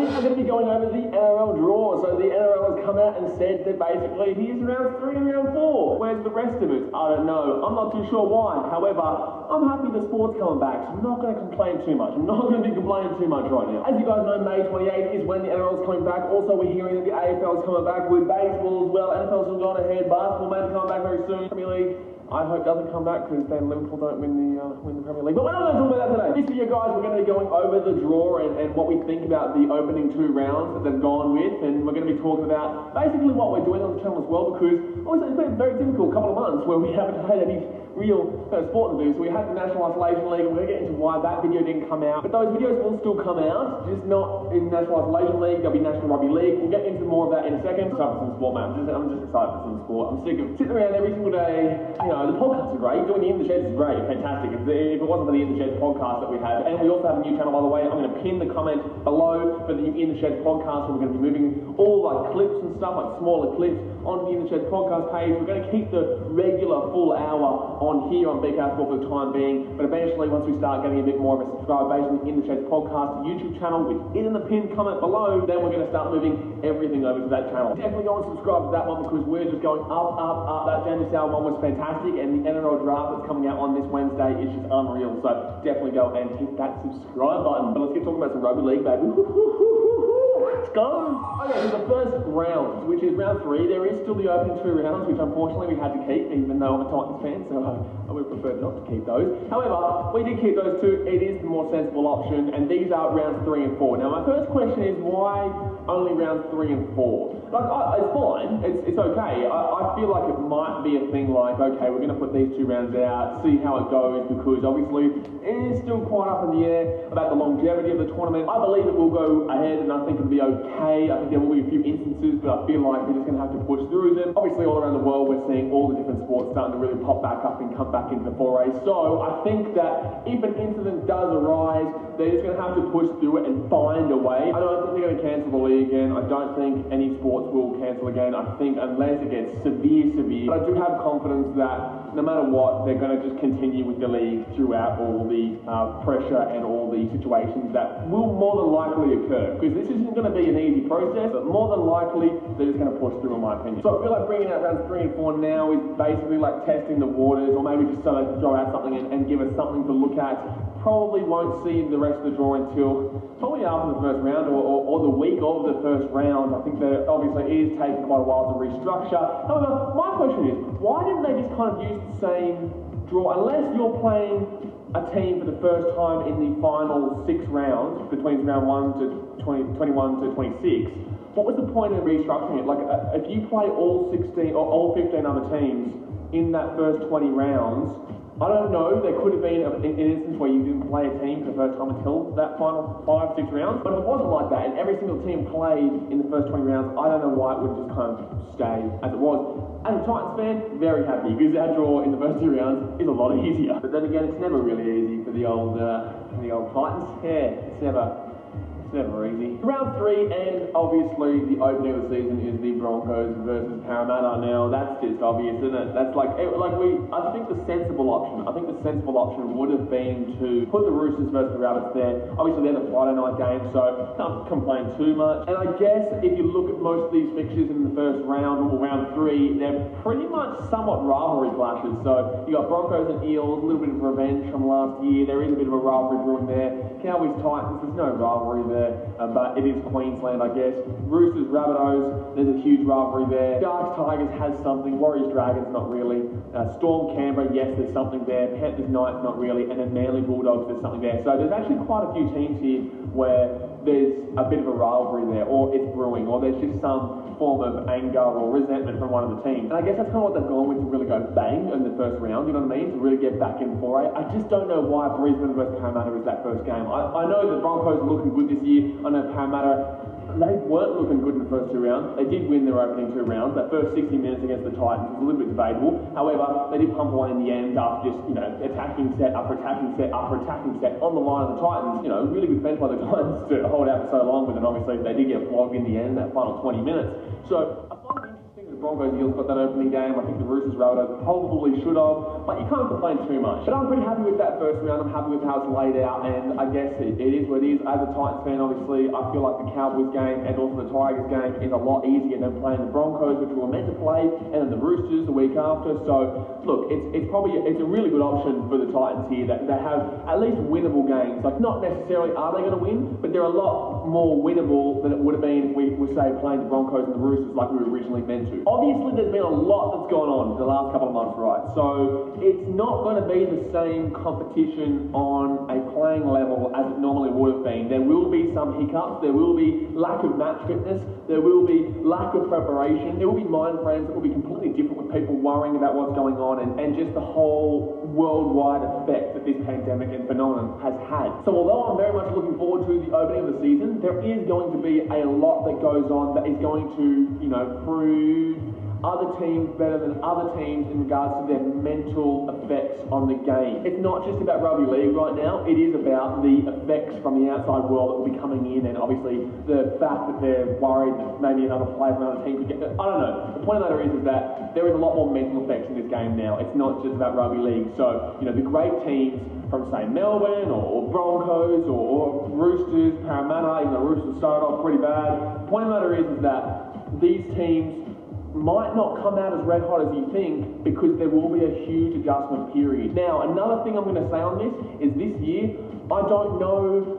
we are going to be going over the NRL draw. So the NRL has come out and said that basically here's round 3 and round 4. Where's the rest of it? I don't know. I'm not too sure why. However, I'm happy the sport's coming back, so I'm not going to complain too much. I'm not going to be complaining too much right now. As you guys know, May 28th is when the NRL's coming back. Also, we're hearing that the AFL's coming back with baseball as well. NFL's still going ahead. Basketball may be coming back very soon. Premier League, I hope doesn't come back because then Liverpool don't win the Premier League. But we're not going to talk about that today. This video, guys, we're going to be going over the draw and what we think about the opening 2 rounds that they've gone with, and we're going to be talking about basically what we're doing on the channel as well, because obviously it's been a very difficult couple of months where we haven't had any real sport to do. So we had the National Isolation League, and we're going to get into why that video didn't come out. But those videos will still come out, just not in National Isolation League. There'll be National Rugby League. We'll get into more of that in a second. Excited for some sport, mate. I'm just excited for some sport. I'm sick of sitting around every single day. You know, the podcasts are great. Doing the In the Sheds is great, fantastic. If it wasn't for the In the Sheds podcast that we have, and we also have a new channel, by the way. I'm going to pin the comment below for the In the Sheds podcast, where we're going to be moving all like clips and stuff, like smaller clips, on the In the Sheds podcast page. We're going to keep the regular full hour on here on Big House for the time being, but eventually, once we start getting a bit more of a subscriber base on the In the Sheds podcast YouTube channel, which is in the pinned comment below, then we're going to start moving everything over to that channel. Definitely go and subscribe to that one, because we're just going up, up, up. That January sale one was fantastic, and the NRL draft that's coming out on this Wednesday is just unreal. So definitely go and hit that subscribe button. But let's get talking about some rugby league, baby. Let's go. Okay, so the first round, which is round 3, there is still the opening 2 rounds, which unfortunately we had to keep, even though I'm a Titans fan, so I would prefer not to keep those. However, we did keep those 2. It is the more sensible option, and these are rounds 3 and 4. Now, my first question is, why only rounds 3 and 4? Like, it's fine. It's okay. I feel like it might be a thing like, okay, we're going to put these 2 rounds out, see how it goes, because obviously it is still quite up in the air about the longevity of the tournament. I believe it will go ahead, and I think it'll be okay. I think there will be a few instances, but I feel like we're just going to have to push through them. Obviously, all around the world, we're seeing all the different sports starting to really pop back up and come back into the foray. So I think that if an incident does arise, they're just going to have to push through it and find a way. I don't think they're going to cancel the league again. I don't think any sports will cancel again. I think unless it gets severe. But I do have confidence that no matter what, they're going to just continue with the league throughout all the pressure and all the situations that will more than likely occur. Because this isn't going to be an easy process, but more than likely, they're just going to push through, in my opinion. So I feel like bringing out rounds 3 and 4 now is basically like testing the waters, or maybe just so they can throw out something and give us something to look at. Probably won't see the rest of the draw until probably after the first round, or the week of the first round. I think that obviously it is taking quite a while to restructure. However, my question is, why didn't they just kind of use the same draw, unless you're playing a team for the first time in the final 6 rounds, between round 1 to 21 to 26, what was the point of restructuring it? Like, if you play all 16 or all 15 other teams in that first 20 rounds, I don't know, there could have been an instance where you didn't play a team for the first time until that final 5, 6 rounds, but if it wasn't like that, and every single team played in the first 20 rounds, I don't know why it would just kind of stay as it was. As a Titans fan, very happy, because our draw in the first 2 rounds is a lot easier. But then again, it's never really easy for the old Titans. Yeah, it's never easy. Round 3, and obviously the opening of the season is the Broncos versus Parramatta. Now that's just obvious, isn't it? That's I think the sensible option would have been to put the Roosters versus the Rabbits there. Obviously they're the Friday night game, so can't complain too much. And I guess if you look at most of these fixtures in the first round, or round 3, they're pretty much somewhat rivalry clashes. So you got Broncos and Eels, a little bit of revenge from last year. There is a bit of a rivalry brewing there. Cowboys Titans, there's no rivalry there. But it is Queensland, I guess. Roosters, Rabbitohs, there's a huge rivalry there. Sharks, Tigers has something. Warriors, Dragons, not really. Storm, Canberra, yes, there's something there. Panthers, Knights, not really. And then Manly, Bulldogs, there's something there. So there's actually quite a few teams here where there's a bit of a rivalry there, or it's brewing, or there's just some form of anger or resentment from one of the teams. And I guess that's kind of what they've gone with, to really go bang in the first round, you know what I mean? To really get back in for it. I just don't know why Brisbane versus Parramatta is that first game. I know the Broncos are looking good this year. I know Parramatta, they weren't looking good in the first 2 rounds. They did win their opening 2 rounds. That first 60 minutes against the Titans was a little bit debatable. However, they did pump away in the end after just, attacking set after attacking set after attacking set on the line of the Titans. Really good defense by the Titans to hold out for so long, but then obviously they did get flogged in the end, that final 20 minutes. So I find it interesting that Broncos Eels got that opening game. I think the Roosters Rabbitohs probably should have, but you can't complain too much. But I'm pretty happy with that first round. I'm happy with how it's laid out, and I guess it is what it is. As a Titans fan, obviously, I feel like the Cowboys game and also the Tigers game is a lot easier than playing the Broncos, which we were meant to play, and then the Roosters the week after. So look, it's a really good option for the Titans here that they have at least winnable games. Like, not necessarily are they going to win, but they're a lot more winnable than it would have been if we were, say, playing the Broncos and the Roosters like we were originally meant to. Obviously, there's been a lot that's gone on in the last couple of months, right? So it's not going to be the same competition on a playing level as it normally would have been. There will be some hiccups. There will be lack of match fitness. There will be lack of preparation. There will be mind frames that will be completely different with people worrying about what's going on and just the whole worldwide effect that this pandemic and phenomenon has had. So although I'm very much looking forward to the opening of the season, there is going to be a lot that goes on that is going to, prove other teams better than other teams in regards to their mental effects on the game. It's not just about rugby league right now, it is about the effects from the outside world that will be coming in, and obviously the fact that they're worried that maybe another player from another team could get... I don't know. The point of the matter is that there is a lot more mental effects in this game now. It's not just about rugby league. So, the great teams from, say, Melbourne or Broncos or Roosters, Parramatta, even though Roosters started off pretty bad. The point of the matter is that these teams might not come out as red hot as you think because there will be a huge adjustment period. Now, another thing I'm going to say on this is this year, I don't know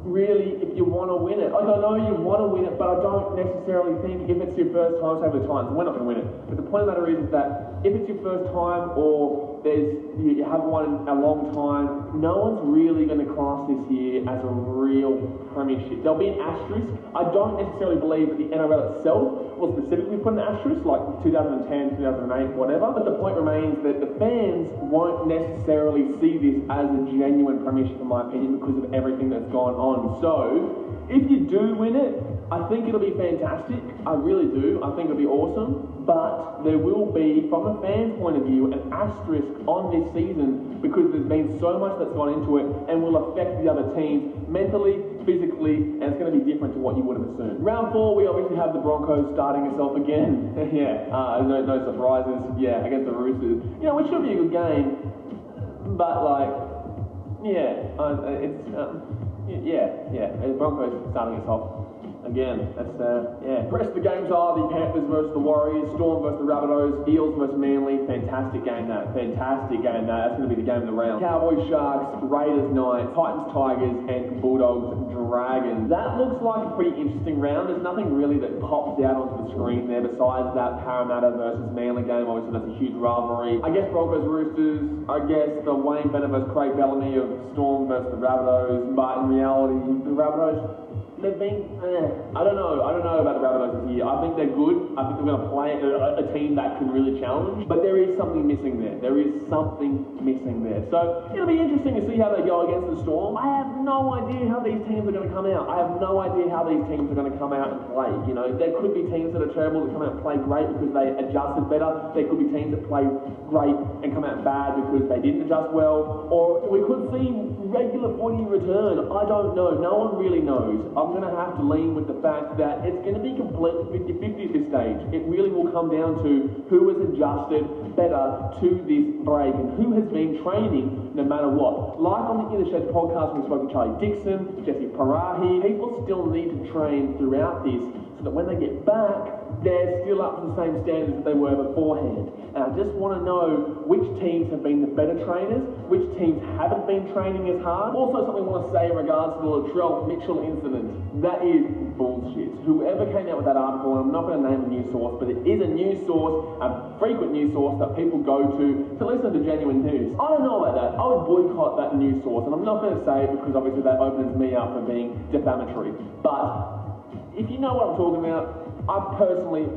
really if you want to win it. I don't know you want to win it, but I don't necessarily think if it's your first time, say with the Titans, we're not going to win it. But the point of the matter is that if it's your first time or you haven't won in a long time, no one's really going to class this year as a real premiership. There'll be an asterisk. I don't necessarily believe that the NRL itself will specifically put an asterisk like 2010, 2008, whatever, but the point remains that the fans won't necessarily see this as a genuine premiership, in my opinion, because of everything that's gone on. So if you do win it, I think it'll be fantastic. I really do. I think it'll be awesome. But there will be, from the fans' point of view, an asterisk on this season because there's been so much that's gone into it and will affect the other teams mentally, physically, and it's going to be different to what you would have assumed. Round 4, we obviously have the Broncos starting itself again. No surprises. Yeah, against the Roosters. It should be a good game, but the Broncos starting us off. Again, that's, The rest of the games are the Panthers versus the Warriors, Storm versus the Rabbitohs, Eels versus Manly. Fantastic game, that. That's going to be the game of the round. Cowboys, Sharks, Raiders, Knights, Titans, Tigers, and Bulldogs, Dragons. That looks like a pretty interesting round. There's nothing really that pops out onto the screen there besides that Parramatta versus Manly game. Obviously, that's a huge rivalry. I guess Broncos, Roosters. I guess the Wayne Bennett versus Craig Bellamy of Storm versus the Rabbitohs. But in reality, the Rabbitohs... they've been, I don't know about the Rabbitohs this year. I think they're good. I think they're going to play a team that can really challenge. But there is something missing there. So it'll be interesting to see how they go against the Storm. I have no idea how these teams are going to come out. I have no idea how these teams are going to come out and play. There could be teams that are terrible that come out and play great because they adjusted better. There could be teams that play great and come out bad because they didn't adjust well. Or we could see regular footy return. I don't know. No one really knows. I'm going to have to lean with the fact that it's going to be completely 50-50 at this stage. It really will come down to who has adjusted better to this break and who has been training no matter what. Like on the In the Sheds podcast, we spoke to Charlie Dixon, Jesse Parahi. People still need to train throughout this so that when they get back, they're still up to the same standards that they were beforehand. And I just want to know which teams have been the better trainers, which teams haven't been training as hard. Also, something I want to say in regards to the Latrell Mitchell incident. That is bullshit. Whoever came out with that article, and I'm not going to name a news source, but it is a news source, a frequent news source that people go to listen to genuine news. I don't know about that. I would boycott that news source, and I'm not going to say it because obviously that opens me up for being defamatory. But if you know what I'm talking about, I personally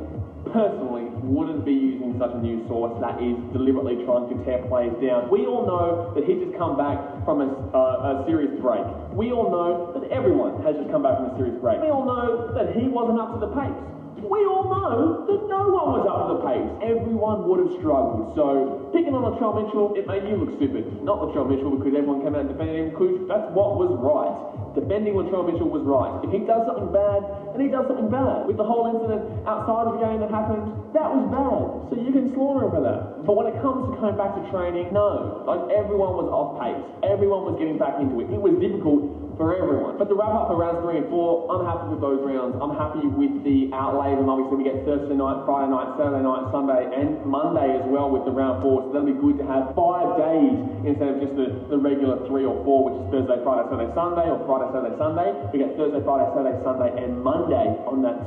wouldn't be using such a news source that is deliberately trying to tear players down. We all know that he's just come back from a serious break. We all know that everyone has just come back from a serious break. We all know that he wasn't up to the pace. we all know that no one was up to the pace. Everyone would have struggled. So picking on Latrell Mitchell, it made you look stupid. Not Latrell Mitchell, because everyone came out and defended him, because that's what was right. Defending Latrell Mitchell was right. If he does something bad, then he does something bad. With the whole incident outside of the game that happened, that was bad. So you can slaughter him for that. But when it comes to coming back to training, no. Like, everyone was off pace. Everyone was getting back into it. It was difficult for everyone. But to wrap up for rounds 3 and 4, I'm happy with those rounds. I'm happy with the outlays, and obviously we get Thursday night, Friday night, Saturday night, Sunday, and Monday as well with the round 4. So that'll be good to have 5 days instead of just the regular 3 or 4, which is Thursday, Friday, Saturday, Sunday, or Friday, Saturday, Sunday. We get Thursday, Friday, Saturday, Sunday, and Monday on that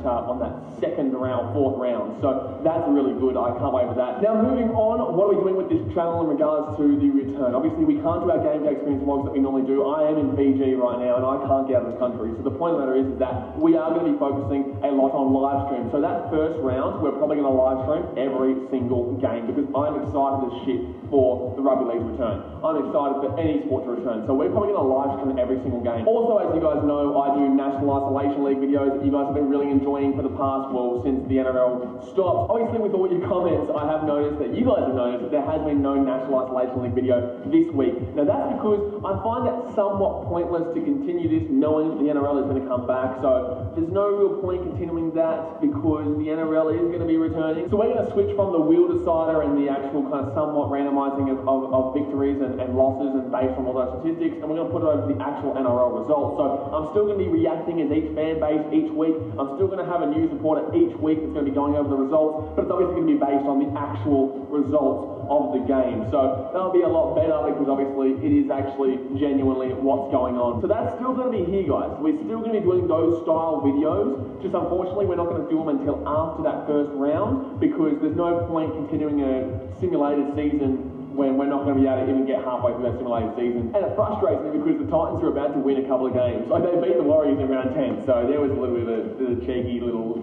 second round, 4th round. So that's really good. I can't wait for that. Now moving on, what are we doing with this channel in regards to the return? Obviously we can't do our game day experience vlogs that we normally do. I am in Fiji right now and I can't get out of the country. So the point of the matter is that we are going to be focusing a lot on live stream. So that first round, we're probably going to live stream every single game because I'm excited as shit for the rugby league's return. I'm excited for any sport to return. So we're probably going to live stream every single game. Also, as you guys know, I do National Isolation League videos that you guys have been really enjoying for the past, well, since the NRL stopped. Obviously, with all your comments, I have noticed that you guys have noticed that there has been no National Isolation League video this week. Now, that's because I find that somewhat pointless to continue this knowing that the NRL is going to come back. So there's no real point continuing that because the NRL is going to be returning. So we're going to switch from the wheel decider and the actual kind of somewhat randomizing of victories and losses and based on all those statistics, and we're going to put it over the actual NRL results. So I'm still going to be reacting as each fan base each week. I'm still going to have a news reporter each week that's going to be going over the results, but it's obviously going to be based on the actual results of the game. So that'll be a lot better because obviously it is actually genuinely what's going on. So that's still going to be here, guys. We're still going to be doing those style videos, just unfortunately we're not going to do them until after that first round because there's no point continuing a simulated season when we're not going to be able to even get halfway through that simulated season. And it frustrates me because the Titans are about to win a couple of games. Like, they beat the Warriors in round 10, so there was a little bit of a cheeky little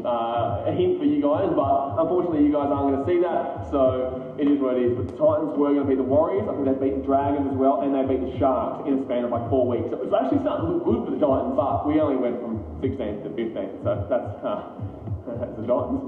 hint for you guys, but unfortunately you guys aren't going to see that, so it is what it is. But the Titans were going to beat the Warriors. I think they beat the Dragons as well, and they beat the Sharks in a span of like 4 weeks. So it was actually starting to look good for the Titans, but we only went from 16th to 15th, so that's the Titans.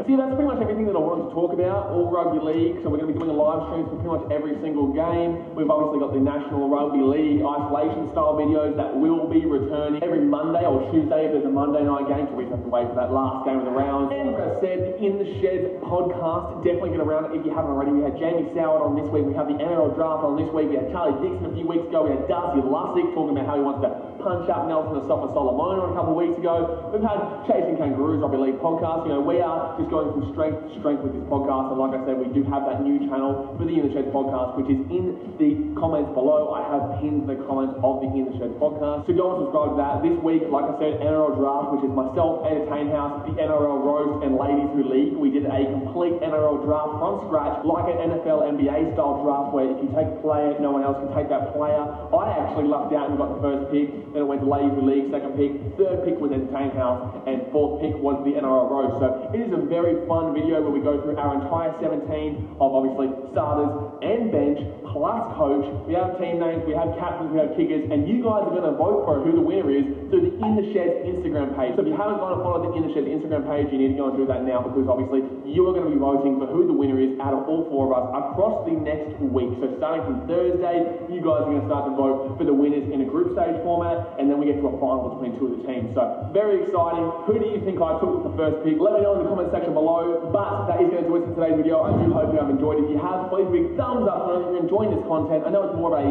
See, that's pretty much everything that I wanted to talk about, all rugby league. So we're going to be doing a live streams for pretty much every single game. We've obviously got the National Rugby League isolation style videos that will be returning every Monday or Tuesday if there's a Monday night game, so we just have to wait for that last game of the round. And like I said, the In the Sheds podcast, definitely get around it if you haven't already. We had Jamie Soward on this week, we have the NRL draft on this week, we had Charlie Dixon a few weeks ago, we had Darcy Lussick talking about how he wants to punch up Nelson Asafa Solomon a couple of weeks ago. We've had Chasing Kangaroos Rugby League podcast. You know, we are just going from strength to strength with this podcast, and like I said, we do have that new channel for the In the Sheds podcast, which is in the comments below. I have pinned the comments of the In the Sheds podcast, so go and subscribe to that. This week, like I said, NRL draft, which is myself, Entertain House, the NRL roast, and Ladies Who League. We did a complete NRL draft from scratch, like an NFL NBA style draft, where if you take a player, no one else can take that player. I actually lucked out and got the first pick. Then it went to Ladies Who League, second pick, third pick was Entertain House, and fourth pick was the NRL roast. So it is a very fun video where we go through our entire 17 of obviously starters and bench plus coach. We have team names, we have captains, we have kickers, and you guys are going to vote for who the winner is through the In the Sheds Instagram page. So if you haven't gone and followed the In the Sheds Instagram page, you need to go and do that now because obviously you are going to be voting for who the winner is out of all 4 of us across the next week. So starting from Thursday, you guys are going to start to vote for the winners in a group stage format, and then we get to a final between 2 of the teams. So very exciting. Who do you think I took with the first pick? Let me know in the comment section below. But that is going to do it for today's video. I do hope you have enjoyed. If you have, please big thumbs up. So if you're enjoying this content, I know it's more of a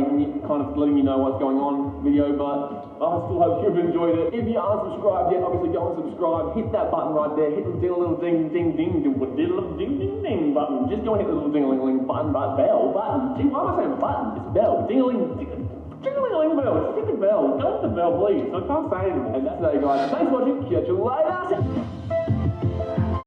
kind of letting you know what's going on video, but I still hope you've enjoyed it. If you aren't subscribed yet, obviously go and subscribe. Hit that button right there. Hit the little ding ding ding ding ding button. Just go and hit the little ding-a-ling button, bell button. Gee, why am I saying button? It's bell. Ding-a-ling ding-a-ling bell. Just hit the bell. Go hit the bell, please. I can't say anything. And that's today, guys. Thanks for watching. Catch you later.